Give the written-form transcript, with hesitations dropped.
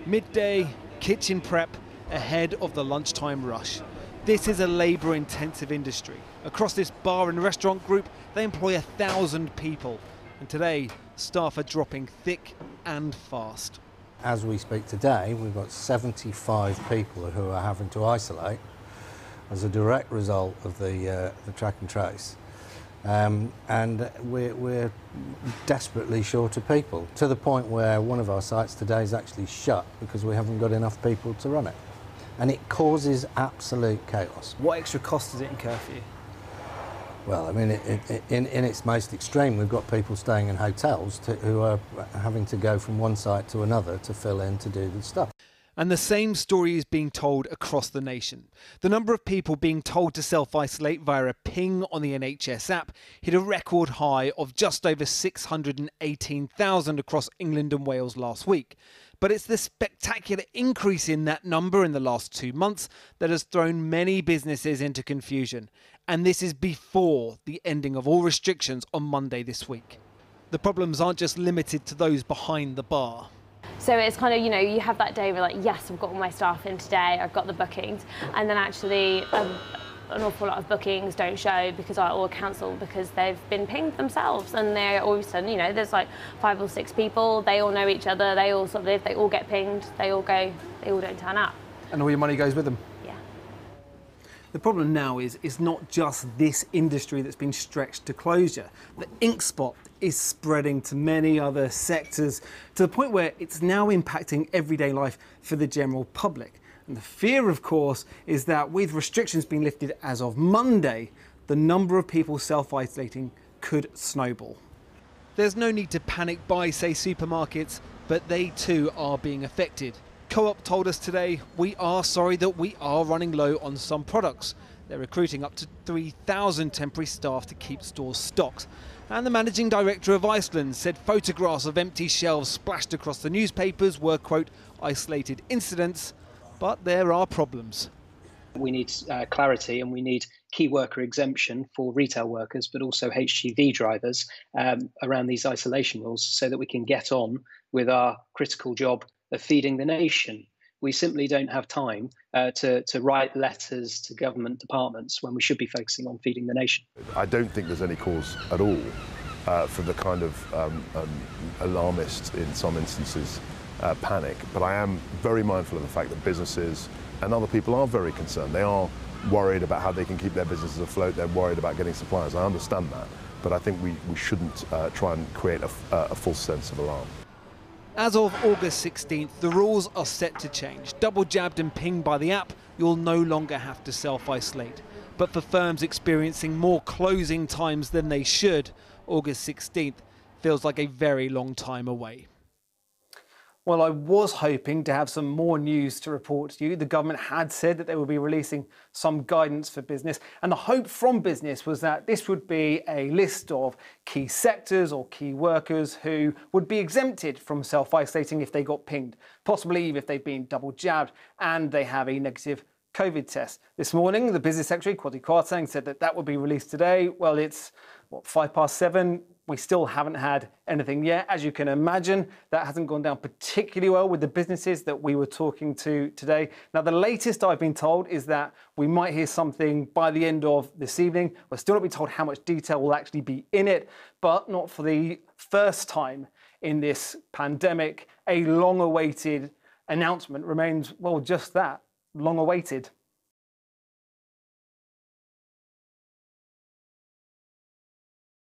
Midday, kitchen prep, ahead of the lunchtime rush. This is a labour-intensive industry. Across this bar and restaurant group, they employ 1,000 people. And today, staff are dropping thick and fast. As we speak today, we've got 75 people who are having to isolate as a direct result of the track and trace. And we're desperately short of people, to the point where one of our sites today is actually shut because we haven't got enough people to run it. And it causes absolute chaos. What extra cost does it incur for you? Well, I mean, in its most extreme, we've got people staying in hotels who are having to go from one site to another to fill in to do the stuff. And the same story is being told across the nation. The number of people being told to self-isolate via a ping on the NHS app hit a record high of just over 618,000 across England and Wales last week. But it's the spectacular increase in that number in the last 2 months that has thrown many businesses into confusion. And this is before the ending of all restrictions on Monday this week. The problems aren't just limited to those behind the bar. So it's kind of, you have that day where like, yes, I've got all my staff in today, I've got the bookings, and then actually an awful lot of bookings don't show or cancel because they've been pinged themselves, and they're all of a sudden, there's like 5 or 6 people, they all know each other, they all sort of live, they all get pinged, they all don't turn up. And all your money goes with them? Yeah. The problem now is it's not just this industry that's been stretched to closure. The ink spot is spreading to many other sectors to the point where it's now impacting everyday life for the general public. And the fear, of course, is that with restrictions being lifted as of Monday, the number of people self-isolating could snowball. There's no need to panic buy, say, supermarkets, but they too are being affected. Co-op told us today, we are sorry that we are running low on some products. They're recruiting up to 3,000 temporary staff to keep stores stocked. And the managing director of Iceland said photographs of empty shelves splashed across the newspapers were, quote, isolated incidents, but there are problems. We need clarity, and we need key worker exemption for retail workers, but also HGV drivers around these isolation rules so that we can get on with our critical job of feeding the nation. We simply don't have time to write letters to government departments when we should be focusing on feeding the nation. I don't think there's any cause at all for the kind of alarmist, in some instances, panic. But I am very mindful of the fact that businesses and other people are very concerned. They are worried about how they can keep their businesses afloat. They're worried about getting suppliers. I understand that. But I think we shouldn't try and create a false sense of alarm. As of August 16th, the rules are set to change. Double jabbed and pinged by the app, you'll no longer have to self-isolate. But for firms experiencing more closing times than they should, August 16th feels like a very long time away. Well, I was hoping to have some more news to report to you. The government had said that they would be releasing some guidance for business. And the hope from business was that this would be a list of key sectors or key workers who would be exempted from self-isolating if they got pinged, possibly if they've been double jabbed and they have a negative COVID test. This morning, the Business Secretary, Kwasi Kwarteng, said that would be released today. Well, it's, 7:05? We still haven't had anything yet. As you can imagine, that hasn't gone down particularly well with the businesses that we were talking to today. Now, the latest I've been told is that we might hear something by the end of this evening. We're still not being told how much detail will actually be in it, but not for the first time in this pandemic, a long-awaited announcement remains, well, just that, long-awaited.